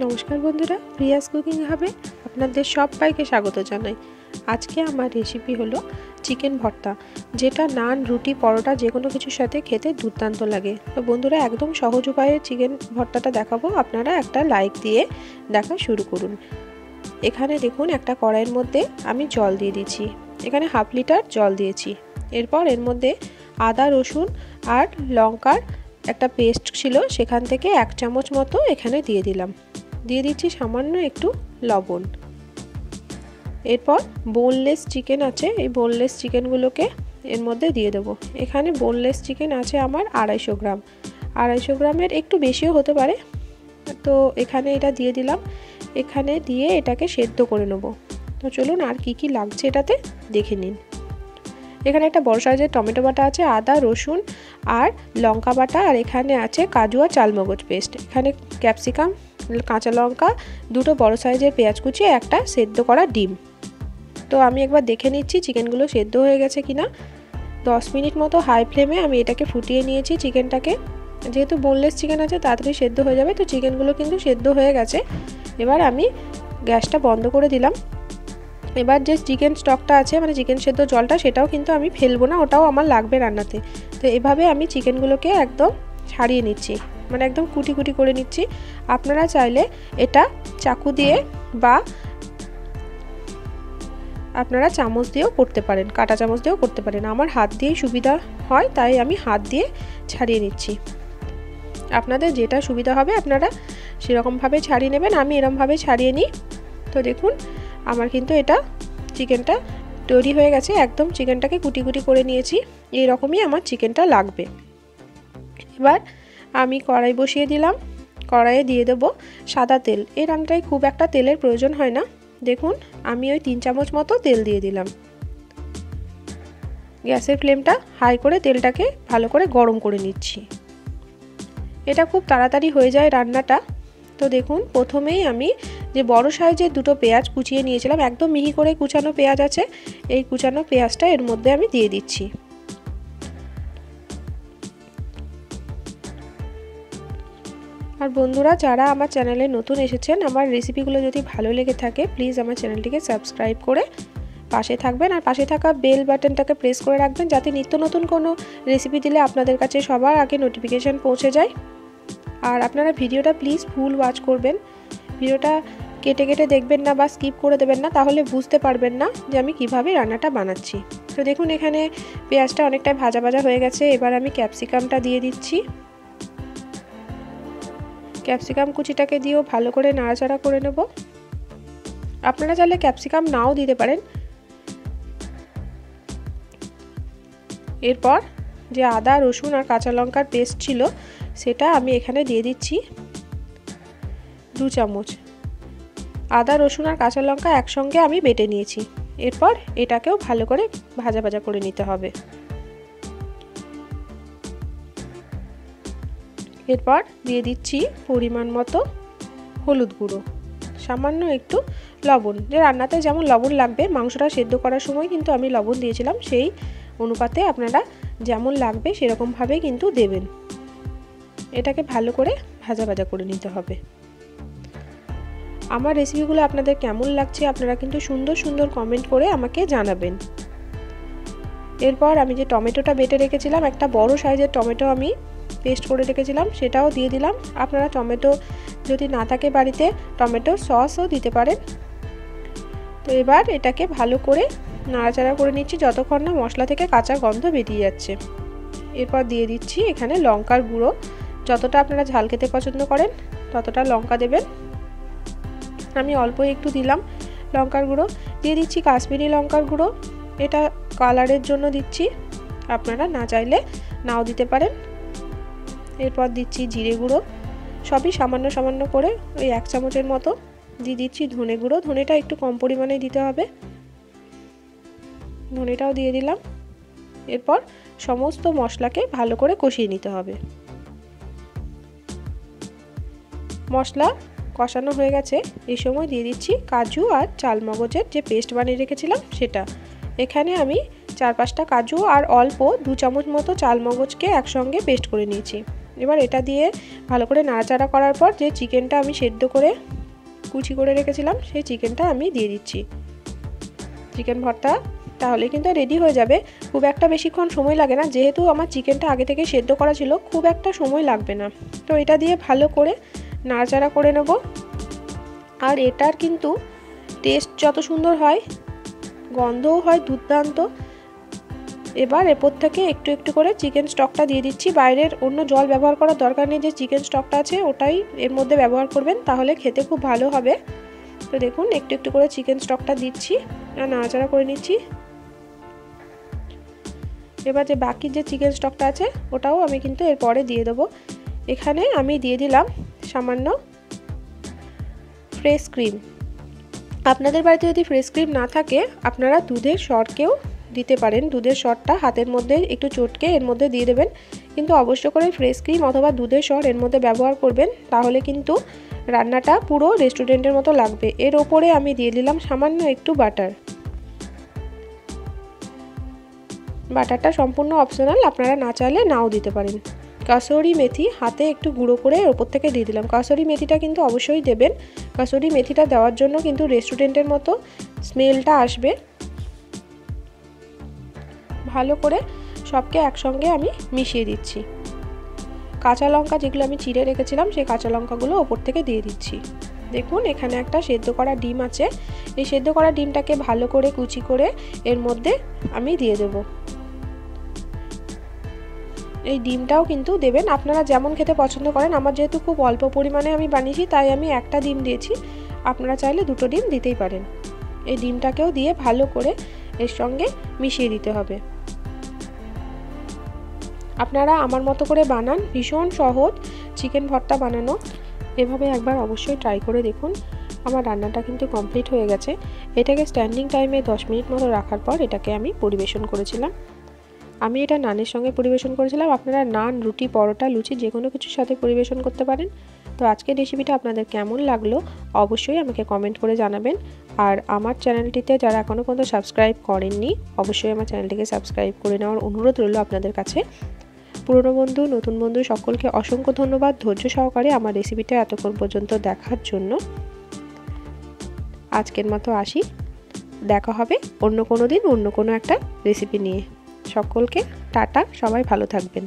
নমস্কার বন্ধুরা, Prius cooking হাবে আপনাদের সবাইকে স্বাগত জানাই। আজকে আমার রেসিপি হলো চিকেন ভর্তা, যেটা নান, রুটি, পরোটা যে কোনো কিছুর সাথে খেতে দুর্দান্ত লাগে। তো বন্ধুরা, একদম সহজ উপায়ে চিকেন ভর্তাটা দেখাবো। আপনারা একটা লাইক দিয়ে দেখা শুরু করুন। এখানে দেখুন, একটা কড়াইয়ের মধ্যে আমি জল দিয়ে দিচ্ছি। এখানে হাফ লিটার জল দিয়েছি। এরপর এর মধ্যে আদা, রসুন আর লঙ্কার একটা পেস্ট ছিল, সেখান থেকে 1 চামচ মতো এখানে দিয়ে দিলাম। দিয়ে দিচ্ছি সামান্য একটু লবণ। এরপর বোনলেস চিকেন আছে, এই বোনলেস চিকেনগুলোকে এর মধ্যে দিয়ে দেবো। এখানে বোনলেস চিকেন আছে আমার 250 গ্রাম। 250 গ্রামের একটু বেশিও হতে পারে। তো এখানে এটা দিয়ে দিলাম। এখানে দিয়ে এটাকে সেদ্ধ করে নেব। তো চলুন আর কি লাগছে এটাতে দেখে নিন। এখানে একটা বড় সাইজের টমেটো বাটা আছে, আদা, রসুন আর লঙ্কা বাটা, আর এখানে আছে কাজু আর চালমগজ পেস্ট। এখানে ক্যাপসিকাম, কাঁচা লঙ্কা, 2টো বড় সাইজের পেঁয়াজ কুচি, একটা সেদ্ধ করা ডিম। তো আমি একবার দেখে নিচ্ছি চিকেনগুলো সেদ্ধ হয়ে গেছে কিনা। 10 মিনিট মতো হাই ফ্লেমে আমি এটাকে ফুটিয়ে নিয়েছি চিকেনটাকে। যেহেতু বোনলেস চিকেন আছে তাড়াতাড়ি সেদ্ধ হয়ে যাবে। তো চিকেনগুলো কিন্তু সেদ্ধ হয়ে গেছে। এবার আমি গ্যাসটা বন্ধ করে দিলাম। এবার যে চিকেন স্টকটা আছে, মানে চিকেন সেদ্ধ জলটা, সেটাও কিন্তু আমি ফেলবো না, ওটাও আমার লাগবে রান্নাতে। তো এভাবে আমি চিকেনগুলোকে একদম ছাড়িয়ে নিচ্ছি, মানে একদম কুটি কুটি করে নিচ্ছি। আপনারা চাইলে এটা চাকু দিয়ে বা আপনারা চামচ দিয়েও করতে পারেন, কাঁটা চামচ দিয়েও করতে পারেন। আমার হাত দিয়েই সুবিধা হয়, তাই আমি হাত দিয়ে ছাড়িয়ে নিচ্ছি। আপনাদের যেটা সুবিধা হবে আপনারা সেরকমভাবে ছাড়িয়ে নেবেন। আমি এরকমভাবে ছাড়িয়ে নিই। তো দেখুন, আমার কিন্তু এটা চিকেনটা তৈরি হয়ে গেছে। একদম চিকেনটাকে কুটি কুটি করে নিয়েছি। এই রকমই আমার চিকেনটা লাগবে। এবার আমি কড়াই বসিয়ে দিলাম। কড়াইয়ে দিয়ে দেবো সাদা তেল। এই রান্নাটায় খুব একটা তেলের প্রয়োজন হয় না। দেখুন, আমি ওই 3 চামচ মতো তেল দিয়ে দিলাম। গ্যাসের ফ্লেমটা হাই করে তেলটাকে ভালো করে গরম করে নিচ্ছি। এটা খুব তাড়াতাড়ি হয়ে যায় রান্নাটা। তো দেখুন, প্রথমেই আমি যে বড় সাইজের 2টো পেঁয়াজ কুচিয়ে নিয়েছিলাম, একদম মিহি করে কুচানো পেঁয়াজ আছে, এই কুচানো পেঁয়াজটা এর মধ্যে আমি দিয়ে দিচ্ছি। আর বন্ধুরা, যারা আমার চ্যানেলে নতুন এসেছেন, আমার রেসিপিগুলো যদি ভালো লেগে থাকে প্লিজ আমার চ্যানেলটিকে সাবস্ক্রাইব করে পাশে থাকবেন। আর পাশে থাকা বেল বাটনটাকে প্রেস করে রাখবেন, যাতে নিত্য নতুন কোনো রেসিপি দিলে আপনাদের কাছে সবার আগে নোটিফিকেশান পৌঁছে যায়। আর আপনারা ভিডিওটা প্লিজ ফুল ওয়াচ করবেন। ভিডিওটা কেটে কেটে দেখবেন না বা স্কিপ করে দেবেন না, তাহলে বুঝতে পারবেন না যে আমি কিভাবে রান্নাটা বানাচ্ছি। তো দেখুন, এখানে পেঁয়াজটা অনেকটাই ভাজা ভাজা হয়ে গেছে। এবার আমি ক্যাপসিকামটা দিয়ে দিচ্ছি। ক্যাপসিকাম কুচিটাকে দিয়েও ভালো করে নাড়াচাড়া করে নেব। আপনারা চাইলে ক্যাপসিকাম নাও দিতে পারেন। এরপর যে আদা, রসুন আর কাঁচা লঙ্কার পেস্ট ছিল, সেটা আমি এখানে দিয়ে দিচ্ছি 2 চামচ। আদা, রসুন আর কাঁচা লঙ্কা একসঙ্গে আমি বেটে নিয়েছি। এরপর এটাকেও ভালো করে ভাজা ভাজা করে নিতে হবে। এরপর দিয়ে দিচ্ছি পরিমাণ মতো হলুদ গুঁড়ো, সামান্য একটু লবণ। যে রান্নাতে যেমন লবণ লাগবে, মাংসটা সেদ্ধ করার সময় কিন্তু আমি লবণ দিয়েছিলাম, সেই অনুপাতে আপনারা যেমন লাগবে সেরকমভাবেই কিন্তু দেবেন। এটাকে ভালো করে ভাজা ভাজা করে নিতে হবে। আমার রেসিপিগুলো আপনাদের কেমন লাগছে আপনারা কিন্তু সুন্দর সুন্দর কমেন্ট করে আমাকে জানাবেন। এরপর আমি যে টমেটোটা বেটে রেখেছিলাম, একটা বড় সাইজের টমেটো আমি পেস্ট করে রেখেছিলাম, সেটাও দিয়ে দিলাম। আপনারা টমেটো যদি না থাকে বাড়িতে, টমেটো সসও দিতে পারেন। তো এবার এটাকে ভালো করে নাড়াচাড়া করে নিচ্ছি যতক্ষণ না মশলা থেকে কাঁচা গন্ধ বেরিয়ে যাচ্ছে। এরপর দিয়ে দিচ্ছি এখানে লঙ্কার গুঁড়ো। যতটা আপনারা ঝাল খেতে পছন্দ করেন ততটা লঙ্কা দেবেন। আমি অল্প একটু দিলাম লঙ্কার গুঁড়ো। দিয়ে দিচ্ছি কাশ্মীরি লঙ্কার গুঁড়ো, এটা কালারের জন্য দিচ্ছি, আপনারা না চাইলে নাও দিতে পারেন। এরপর দিচ্ছি জিরে গুঁড়ো, সবই সামান্য সামান্য করে ওই 1 চামচের মতো দিয়ে দিচ্ছি ধনে গুঁড়ো। ধনেটা একটু কম পরিমাণে দিতে হবে, ধনেটাও দিয়ে দিলাম। এরপর সমস্ত মশলাকে ভালো করে কষিয়ে নিতে হবে। মশলা কষানো হয়ে গেছে। এই সময় দিয়ে দিচ্ছি কাজু আর চালমগজের যে পেস্ট বানিয়ে রেখেছিলাম সেটা। এখানে আমি 4-5টা কাজু আর অল্প 2 চামচ মতো চালমগজকে একসঙ্গে পেস্ট করে নিয়েছি। এবার এটা দিয়ে ভালো করে নাড়াচাড়া করার পর যে চিকেনটা আমি সেদ্ধ করে কুচি করে রেখেছিলাম সেই চিকেনটা আমি দিয়ে দিচ্ছি। চিকেন ভর্তা তাহলে কিন্তু রেডি হয়ে যাবে। খুব একটা বেশিক্ষণ সময় লাগে না, যেহেতু আমার চিকেনটা আগে থেকে সেদ্ধ করা ছিল, খুব একটা সময় লাগবে না। তো এটা দিয়ে ভালো করে নাড়াচাড়া করে নেব। আর এটার কিন্তু টেস্ট যত সুন্দর হয়, গন্ধও হয় দুর্দান্ত। এবার এরপর থেকে একটু একটু করে চিকেন স্টকটা দিয়ে দিচ্ছি। বাইরের অন্য জল ব্যবহার করার দরকার নেই, যে চিকেন স্টকটা আছে ওটাই এর মধ্যে ব্যবহার করবেন, তাহলে খেতে খুব ভালো হবে। তো দেখুন একটু একটু করে চিকেন স্টকটা দিচ্ছি আর নাড়াচাড়া করে নিচ্ছি। এবার যে বাকি যে চিকেন স্টকটা আছে ওটাও আমি কিন্তু এরপরে দিয়ে দেবো। এখানে আমি দিয়ে দিলাম সামান্য ফ্রেশ ক্রিম। আপনাদের বাড়িতে যদি ফ্রেশ ক্রিম না থাকে আপনারা দুধের সরকেও দিতে পারেন। দুধের সরটা হাতের মধ্যে একটু চটকে এর মধ্যে দিয়ে দেবেন, কিন্তু অবশ্য করে ফ্রেশ ক্রিম অথবা দুধের সর এর মধ্যে ব্যবহার করবেন, তাহলে কিন্তু রান্নাটা পুরো রেস্টুরেন্টের মতো লাগবে। এর ওপরে আমি দিয়ে দিলাম সামান্য একটু বাটার। বাটারটা সম্পূর্ণ অপশনাল, আপনারা না চাইলে নাও দিতে পারেন। কাসুরি মেথি হাতে একটু গুঁড়ো করে ওপর থেকে দিয়ে দিলাম। কাসুরি মেথিটা কিন্তু অবশ্যই দেবেন। কাসুরি মেথিটা দেওয়ার জন্য কিন্তু রেস্টুরেন্টের মতো স্মেলটা আসবে। ভালো করে সবকে একসঙ্গে আমি মিশিয়ে দিচ্ছি। কাঁচা লঙ্কা যেগুলো আমি চিড়ে রেখেছিলাম সেই কাঁচা লঙ্কাগুলো ওপর থেকে দিয়ে দিচ্ছি। দেখুন এখানে একটা সেদ্ধ করা ডিম আছে, এই সেদ্ধ করা ডিমটাকে ভালো করে কুচি করে এর মধ্যে আমি দিয়ে দেব। এই ডিমটাও কিন্তু দেবেন আপনারা যেমন খেতে পছন্দ করেন। আমার যেহেতু খুব অল্প পরিমাণে আমি বানিয়েছি তাই আমি একটা ডিম দিয়েছি, আপনারা চাইলে দুটো ডিম দিতেই পারেন। এই ডিমটাকেও দিয়ে ভালো করে এর সঙ্গে মিশিয়ে দিতে হবে। আপনারা আমার মতো করে বানান, ভীষণ সহজ চিকেন ভর্তা বানানো। এভাবে একবার অবশ্যই ট্রাই করে দেখুন। আমার রান্নাটা কিন্তু কমপ্লিট হয়ে গেছে। এটাকে স্ট্যান্ডিং টাইমে 10 মিনিট মতো রাখার পর এটাকে আমি পরিবেশন করেছিলাম। আমি এটা নানের সঙ্গে পরিবেশন করেছিলাম। আপনারা নান, রুটি, পরোটা, লুচি যে কোনো কিছুর সাথে পরিবেশন করতে পারেন। তো আজকের রেসিপিটা আপনাদের কেমন লাগলো অবশ্যই আমাকে কমেন্ট করে জানাবেন। আর আমার চ্যানেলটিতে যারা এখনও পর্যন্ত সাবস্ক্রাইব করেননি অবশ্যই আমার চ্যানেলটিকে সাবস্ক্রাইব করে নেওয়ার অনুরোধ রইল আপনাদের কাছে। পুরনো বন্ধু, নতুন বন্ধু সকলকে অসংখ্য ধন্যবাদ ধৈর্য সহকারে আমার রেসিপিটা এতক্ষণ পর্যন্ত দেখার জন্য। আজকের মতো আসি, দেখা হবে অন্য কোনো দিন অন্য কোনো একটা রেসিপি নিয়ে। সকলকে টাটা, সবাই ভালো থাকবেন।